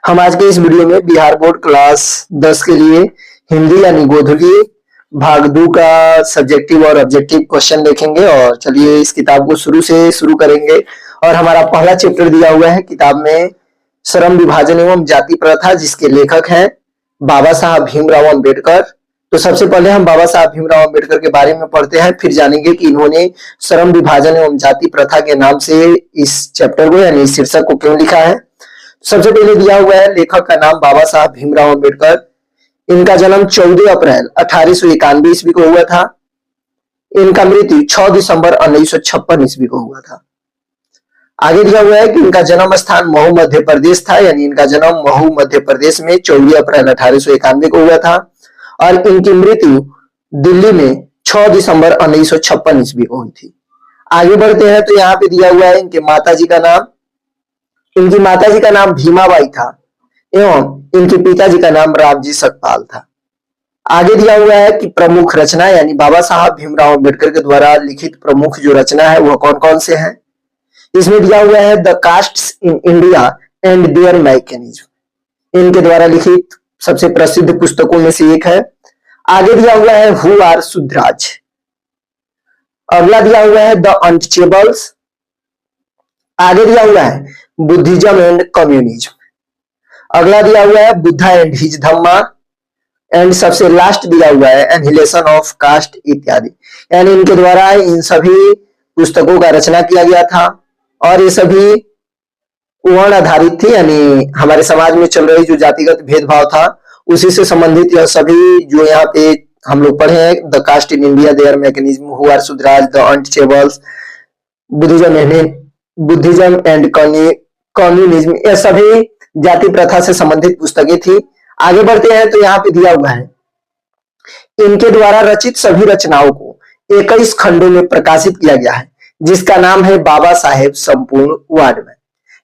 हम आज के इस वीडियो में बिहार बोर्ड क्लास 10 के लिए हिंदी यानी गोधुली भाग 2 का सब्जेक्टिव और ऑब्जेक्टिव क्वेश्चन देखेंगे। और चलिए इस किताब को शुरू से शुरू करेंगे। और हमारा पहला चैप्टर दिया हुआ है किताब में श्रम विभाजन एवं जाति प्रथा, जिसके लेखक हैं बाबा साहब भीमराव अम्बेडकर। तो सबसे पहले हम बाबा साहब भीमराव अम्बेडकर के बारे में पढ़ते हैं, फिर जानेंगे कि इन्होंने श्रम विभाजन एवं जाति प्रथा के नाम से इस चैप्टर को यानी शीर्षक को क्यों लिखा है। सबसे पहले दिया हुआ है लेखक का नाम बाबा साहब भीमराव अम्बेडकर। इनका जन्म 14 अप्रैल 1891 ईस्वी को हुआ था। इनका मृत्यु 6 दिसंबर 1956 ईस्वी को हुआ था। आगे दिया हुआ है कि इनका जन्म स्थान महू मध्य प्रदेश था, यानी इनका जन्म महू मध्य प्रदेश में 14 अप्रैल 1891 को हुआ था। और इनकी मृत्यु दिल्ली में 6 दिसंबर 1956 ईस्वी को हुई थी। आगे बढ़ते हैं तो यहाँ पे दिया हुआ है इनके माताजी का नाम। इनकी माताजी का नाम भीमाबाई था एवं इनके पिताजी का नाम रामजी सकपाल था। आगे दिया हुआ है कि प्रमुख रचना यानी बाबा साहब भीमराव अम्बेडकर के द्वारा लिखित प्रमुख जो रचना है वह कौन कौन से हैं। इसमें दिया हुआ है the castes in India and there mechanism, इनके द्वारा लिखित सबसे प्रसिद्ध पुस्तकों में से एक है। आगे दिया हुआ है हु आर शूद्राज। अगला दिया हुआ है द अनटचेबल्स। आगे दिया हुआ है बुद्धिज्म एंड कम्युनिज्म। अगला दिया हुआ है Buddha and his Dhamma. And सबसे लास्ट दिया हुआ है एनहिलेशन ऑफ कास्ट इत्यादि। यानी इनके द्वारा इन सभी पुस्तकों का रचना किया गया था और ये सभी वर्ण आधारित थी, यानी हमारे समाज में चल रही जो जातिगत भेदभाव था उसी से संबंधित यह सभी जो यहाँ पे हम लोग पढ़े हैं the caste in India their mechanism, who are Shudras, the untouchables, Buddhism and communism, ये सभी जाति प्रथा से संबंधित पुस्तकें थी। आगे बढ़ते हैं तो यहाँ पे दिया हुआ है इनके द्वारा रचित सभी रचनाओं को 21 खंडों में प्रकाशित किया गया है, जिसका नाम है बाबा साहेब संपूर्ण वाङ्मय।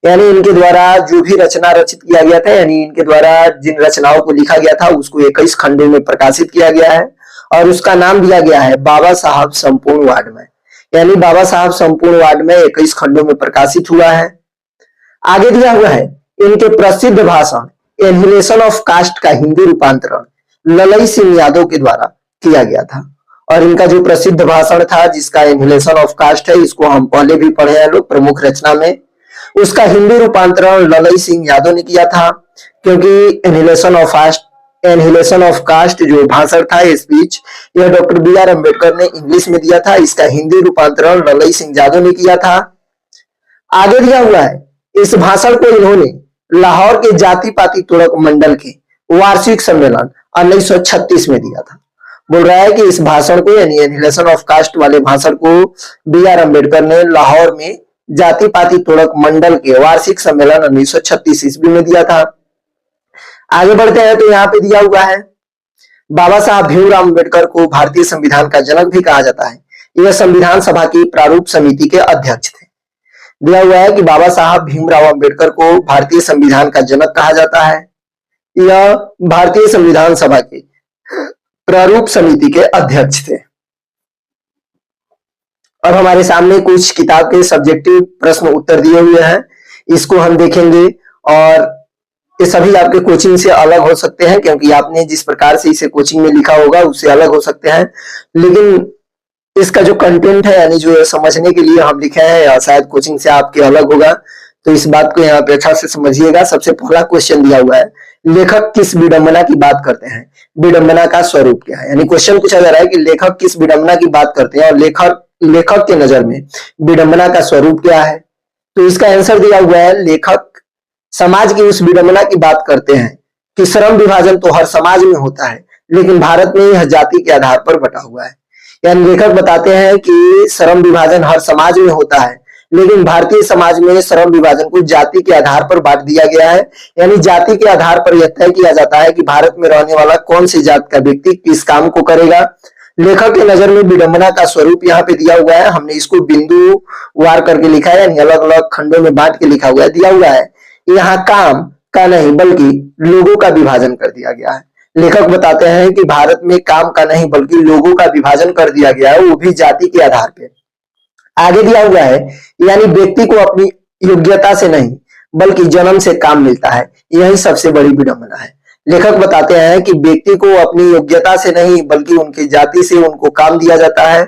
यानी इनके द्वारा जो भी रचना रचित किया गया था, यानी इनके द्वारा जिन रचनाओं को लिखा गया था उसको 21 खंडों में प्रकाशित किया गया है और उसका नाम दिया गया है बाबा साहब संपूर्ण वाङ्मय। यानी बाबा साहब संपूर्ण वाङ्मय 21 खंडों में प्रकाशित हुआ है। आगे दिया हुआ है इनके प्रसिद्ध भाषण एनहिलेशन ऑफ कास्ट का हिंदी रूपांतरण ललई सिंह यादव के द्वारा किया गया था। और इनका जो प्रसिद्ध भाषण था जिसका एनहिलेशन ऑफ कास्ट है, इसको हम पहले भी पढ़े हैं लोग प्रमुख रचना में, उसका हिंदी रूपांतरण ललई सिंह यादव ने किया था। क्योंकि एनहिलेशन ऑफ कास्ट जो भाषण था स्पीच, यह डॉक्टर बी.आर. अम्बेडकर ने इंग्लिश में दिया था, इसका हिंदी रूपांतरण ललई सिंह यादव ने किया था। आगे दिया हुआ है इस भाषण को इन्होंने लाहौर के जाति पाति तुड़क मंडल के वार्षिक सम्मेलन 1936 में दिया था। बोल रहा है कि इस भाषण को यानी एनहिलेशन ऑफ कास्ट वाले भाषण को बी.आर. अम्बेडकर ने लाहौर में जाति पाति तुड़क मंडल के वार्षिक सम्मेलन 1936 ईस्वी में दिया था। आगे बढ़ते हैं तो यहाँ पे दिया हुआ है बाबा साहब भीमराव अम्बेडकर को भारतीय संविधान का जनक भी कहा जाता है। यह संविधान सभा की प्रारूप समिति के अध्यक्ष थे। दिया हुआ है कि बाबा साहब भीमराव अम्बेडकर को भारतीय संविधान का जनक कहा जाता है। यह भारतीय संविधान सभा की प्रारूप समिति के अध्यक्ष थे। और हमारे सामने कुछ किताब के सब्जेक्टिव प्रश्न उत्तर दिए हुए हैं, इसको हम देखेंगे। और ये सभी आपके कोचिंग से अलग हो सकते हैं, क्योंकि आपने जिस प्रकार से इसे कोचिंग में लिखा होगा उससे अलग हो सकते हैं, लेकिन इसका जो कंटेंट है यानी जो समझने के लिए हम लिखे हैं या शायद कोचिंग से आपके अलग होगा, तो इस बात को यहाँ पे अच्छा से समझिएगा। सबसे पहला क्वेश्चन दिया हुआ है लेखक किस विडंबना की बात करते हैं, विडंबना का स्वरूप क्या है। यानी क्वेश्चन पूछा जा रहा है कि लेखक किस विडंबना की बात करते हैं और लेखक के नजर में विडंबना का स्वरूप क्या है। तो इसका आंसर दिया हुआ है लेखक समाज की उस विडंबना की बात करते हैं कि श्रम विभाजन तो हर समाज में होता है, लेकिन भारत में यह जाति के आधार पर बटा हुआ है। यानी लेखक बताते हैं कि श्रम विभाजन हर समाज में होता है, लेकिन भारतीय समाज में श्रम विभाजन को जाति के आधार पर बांट दिया गया है। यानी जाति के आधार पर यह तय किया जाता है कि भारत में रहने वाला कौन सी जात का व्यक्ति किस काम को करेगा। लेखक के नजर में विडंबना का स्वरूप यहाँ पे दिया हुआ है, हमने इसको बिंदु वार करके लिखा है, यानी अलग अलग खंडों में बांट के लिखा हुआ है। दिया हुआ है यहाँ काम का नहीं बल्कि लोगों का विभाजन कर दिया गया है। लेखक बताते हैं कि भारत में काम का नहीं बल्कि लोगों का विभाजन कर दिया गया है, वो भी जाति के आधार पे। आगे दिया हुआ है यानी व्यक्ति को अपनी योग्यता से नहीं बल्कि जन्म से काम मिलता है। यही सबसे बड़ी विडंबना है। लेखक बताते हैं कि व्यक्ति को अपनी योग्यता से नहीं बल्कि उनकी जाति से उनको काम दिया जाता है।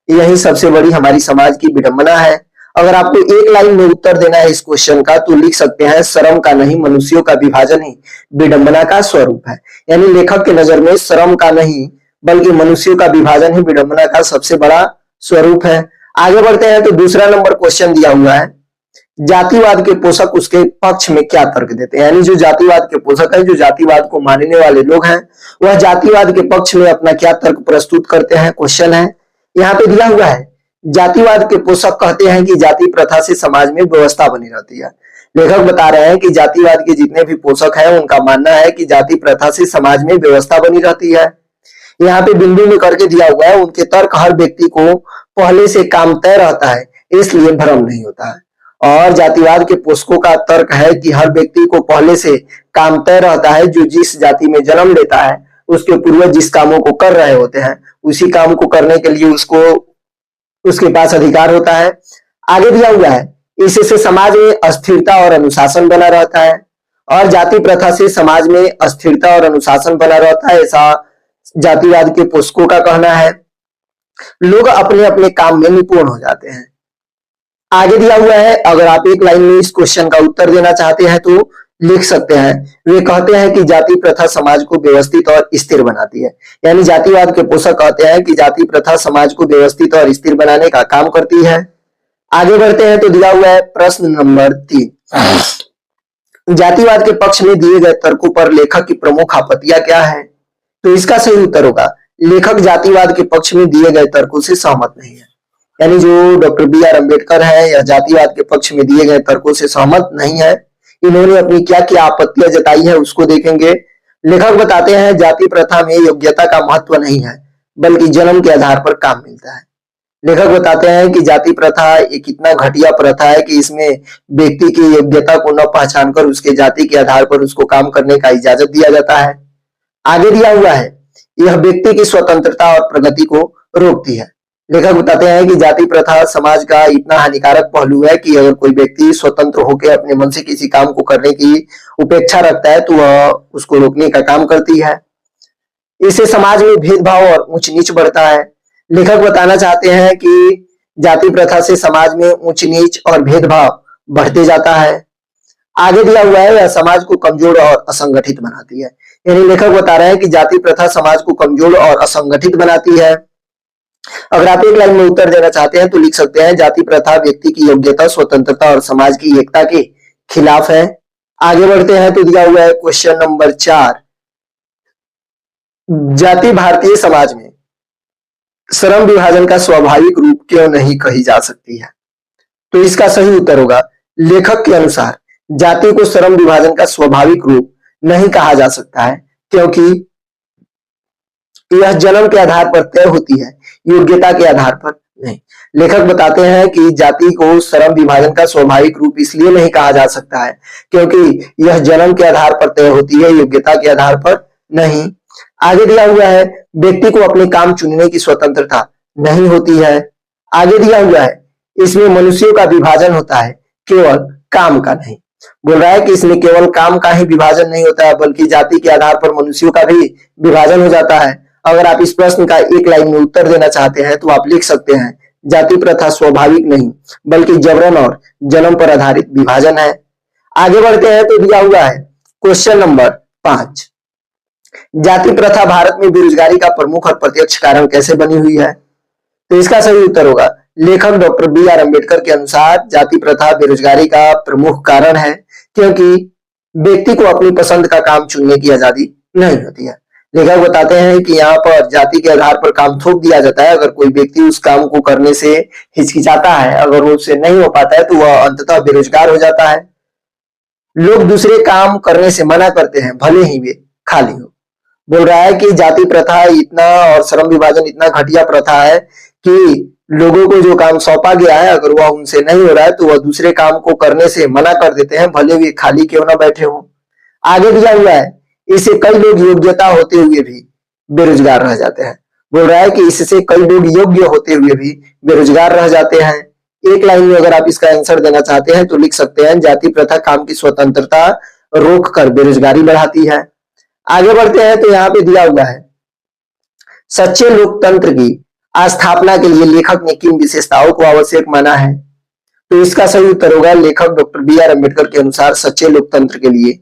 यही सबसे बड़ी हमारी समाज की विडंबना है। अगर आपको एक लाइन में उत्तर देना है इस क्वेश्चन का तो लिख सकते हैं, श्रम का नहीं मनुष्यों का विभाजन ही विडंबना का स्वरूप है। यानी लेखक के नजर में श्रम का नहीं बल्कि मनुष्यों का विभाजन ही विडंबना का सबसे बड़ा स्वरूप है। आगे बढ़ते हैं तो दूसरा नंबर क्वेश्चन दिया हुआ है, जातिवाद के पोषक उसके पक्ष में क्या तर्क देते हैं। यानी जो जातिवाद के पोषक है, जो जातिवाद को मानने वाले लोग हैं, वह जातिवाद के पक्ष में अपना क्या तर्क प्रस्तुत करते हैं। क्वेश्चन है यहाँ पे दिया हुआ है, जातिवाद के पोषक कहते हैं कि जाति प्रथा से समाज में व्यवस्था बनी रहती है। लेखक बता रहे हैं कि जातिवाद के जितने भी पोषक हैं उनका मानना है कि जाति प्रथा से समाज में व्यवस्था बनी रहती है। यहाँ पे बिंदु में करके दिया हुआ है, उनके तर्क हर व्यक्ति को पहले से काम तय रहता है इसलिए भ्रम नहीं होता है। और जातिवाद के पोषकों का तर्क है कि हर व्यक्ति को पहले से काम तय रहता है, जो जिस जाति में जन्म लेता है उसके पूर्वज जिस कामों को कर रहे होते हैं उसी काम को करने के लिए उसके पास अधिकार होता है। आगे दिया हुआ है, इससे समाज में अस्थिरता और अनुशासन बना रहता है। और जाति प्रथा से समाज में अस्थिरता और अनुशासन बना रहता है, ऐसा जातिवाद के पोषकों का कहना है। लोग अपने अपने काम में निपुण हो जाते हैं। आगे दिया हुआ है, अगर आप एक लाइन में इस क्वेश्चन का उत्तर देना चाहते हैं तो लिख सकते हैं, वे कहते हैं कि जाति प्रथा समाज को व्यवस्थित और स्थिर बनाती है। यानी जातिवाद के पोषक कहते हैं कि जाति प्रथा समाज को व्यवस्थित और स्थिर बनाने का काम करती है। आगे बढ़ते हैं तो दिया हुआ है प्रश्न नंबर 3, जातिवाद के पक्ष में दिए गए तर्कों पर लेखक की प्रमुख आपत्तियां क्या है। तो इसका सही उत्तर होगा, लेखक जातिवाद के पक्ष में दिए गए तर्कों से सहमत नहीं है। यानी जो डॉक्टर बी आर अम्बेडकर है यह जातिवाद के पक्ष में दिए गए तर्कों से सहमत नहीं है। इन्होंने अपनी क्या क्या आपत्तियां जताई है उसको देखेंगे। लेखक बताते हैं जाति प्रथा में योग्यता का महत्व नहीं है बल्कि जन्म के आधार पर काम मिलता है। लेखक बताते हैं कि जाति प्रथा एक इतना घटिया प्रथा है कि इसमें व्यक्ति की योग्यता को न पहचान कर उसके जाति के आधार पर उसको काम करने का इजाजत दिया जाता है। आगे दिया हुआ है, यह व्यक्ति की स्वतंत्रता और प्रगति को रोकती है। लेखक बताते हैं कि जाति प्रथा समाज का इतना हानिकारक पहलू है कि अगर कोई व्यक्ति स्वतंत्र होकर अपने मन से किसी काम को करने की उपेक्षा रखता है तो वह उसको रोकने का काम करती है। इससे समाज में भेदभाव और ऊंच नीच बढ़ता है। लेखक बताना चाहते हैं कि जाति प्रथा से समाज में ऊंच नीच और भेदभाव बढ़ते जाता है। आगे दिया हुआ है, यह समाज को कमजोर और असंगठित बनाती है। यानी लेखक बता रहे हैं कि जाति प्रथा समाज को कमजोर और असंगठित बनाती है। अगर आप एक लाइन में उत्तर देना चाहते हैं तो लिख सकते हैं, जाति प्रथा व्यक्ति की योग्यता, स्वतंत्रता और समाज की एकता के खिलाफ है। आगे बढ़ते हैं तो दिया हुआ है क्वेश्चन नंबर 4, जाति भारतीय समाज में श्रम विभाजन का स्वाभाविक रूप क्यों नहीं कही जा सकती है। तो इसका सही उत्तर होगा, लेखक के अनुसार जाति को श्रम विभाजन का स्वाभाविक रूप नहीं कहा जा सकता है क्योंकि यह जन्म के आधार पर तय होती है, योग्यता के आधार पर नहीं। लेखक बताते हैं कि जाति को श्रम विभाजन का स्वाभाविक रूप इसलिए नहीं कहा जा सकता है क्योंकि यह जन्म के आधार पर तय होती है, योग्यता के आधार पर नहीं। आगे दिया हुआ है, व्यक्ति को अपने काम चुनने की स्वतंत्रता नहीं होती है। आगे दिया हुआ है, इसमें मनुष्यों का विभाजन होता है, केवल काम का नहीं। बोल रहा है कि इसमें केवल काम का ही विभाजन नहीं होता है बल्कि जाति के आधार पर मनुष्यों का भी विभाजन हो जाता है। अगर आप इस प्रश्न का एक लाइन में उत्तर देना चाहते हैं तो आप लिख सकते हैं, जाति प्रथा स्वाभाविक नहीं बल्कि जबरन और जन्म पर आधारित विभाजन है। आगे बढ़ते हैं तो दिया हुआ है क्वेश्चन नंबर 5, जाति प्रथा भारत में बेरोजगारी का प्रमुख और प्रत्यक्ष कारण कैसे बनी हुई है। तो इसका सही उत्तर होगा, लेखक डॉक्टर बी आर अम्बेडकर के अनुसार जाति प्रथा बेरोजगारी का प्रमुख कारण है क्योंकि व्यक्ति को अपनी पसंद का काम चुनने की आजादी नहीं होती है। लेखक बताते हैं कि यहाँ पर जाति के आधार पर काम थोप दिया जाता है। अगर कोई व्यक्ति उस काम को करने से हिचकिचाता है, अगर वो उससे नहीं हो पाता है तो वह अंततः बेरोजगार हो जाता है। लोग दूसरे काम करने से मना करते हैं भले ही वे खाली हो। बोल रहा है कि जाति प्रथा इतना और श्रम विभाजन इतना घटिया प्रथा है कि लोगों को जो काम सौंपा गया है अगर वह उनसे नहीं हो रहा है तो वह दूसरे काम को करने से मना कर देते हैं भले वे खाली क्यों ना बैठे हो। आगे दिया हुआ है, इससे कई लोग योग्यता होते हुए भी बेरोजगार रह जाते हैं। बोल रहा है कि इससे कई लोग योग्य होते हुए भी बेरोजगार रह जाते हैं। एक लाइन में अगर आप इसका आंसर देना चाहते हैं तो लिख सकते हैं, जाति प्रथा काम की स्वतंत्रता रोक कर बेरोजगारी बढ़ाती है। आगे बढ़ते हैं तो यहाँ पे दिया हुआ है, सच्चे लोकतंत्र की स्थापना के लिए लेखक ने किन विशेषताओं को आवश्यक माना है? तो इसका सही उत्तर होगा, लेखक डॉक्टर बी आर अम्बेडकर के अनुसार सच्चे लोकतंत्र के लिए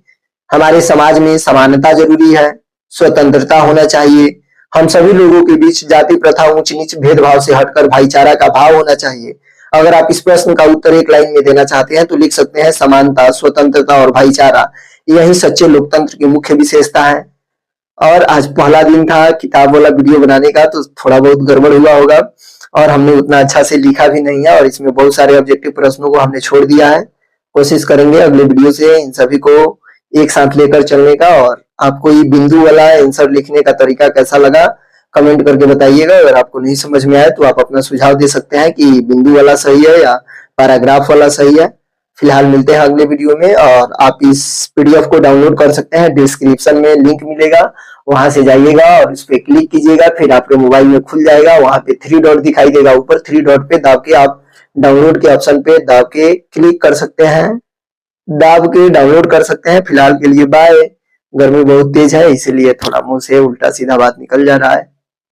हमारे समाज में समानता जरूरी है, स्वतंत्रता होना चाहिए, हम सभी लोगों के बीच जाति प्रथा ऊंच नीच भेदभाव से हटकर भाईचारा का भाव होना चाहिए। अगर आप इस प्रश्न का उत्तर एक लाइन में देना चाहते हैं तो लिख सकते हैं, समानता, स्वतंत्रता और भाईचारा यही सच्चे लोकतंत्र की मुख्य विशेषता है। और आज पहला दिन था किताब वाला वीडियो बनाने का, तो थोड़ा बहुत गड़बड़ हुआ होगा और हमने उतना अच्छा से लिखा भी नहीं है और इसमें बहुत सारे ऑब्जेक्टिव प्रश्नों को हमने छोड़ दिया है। कोशिश करेंगे अगले वीडियो से इन सभी को एक साथ लेकर चलने का। और आपको ये बिंदु वाला आंसर लिखने का तरीका कैसा लगा कमेंट करके बताइएगा। अगर आपको नहीं समझ में आए तो आप अपना सुझाव दे सकते हैं कि बिंदु वाला सही है या पैराग्राफ वाला सही है। फिलहाल मिलते हैं अगले वीडियो में, और आप इस पीडीएफ को डाउनलोड कर सकते हैं, डिस्क्रिप्शन में लिंक मिलेगा, वहां से जाइएगा और उस पर क्लिक कीजिएगा, फिर आपके मोबाइल में खुल जाएगा। वहां पे 3 डॉट दिखाई देगा, ऊपर 3 डॉट पे दाब के आप डाउनलोड के ऑप्शन पे दाब के क्लिक कर सकते हैं, दाब के डाउनलोड कर सकते हैं। फिलहाल के लिए बाय। गर्मी बहुत तेज है, इसीलिए थोड़ा मुंह से उल्टा सीधा बात निकल जा रहा है।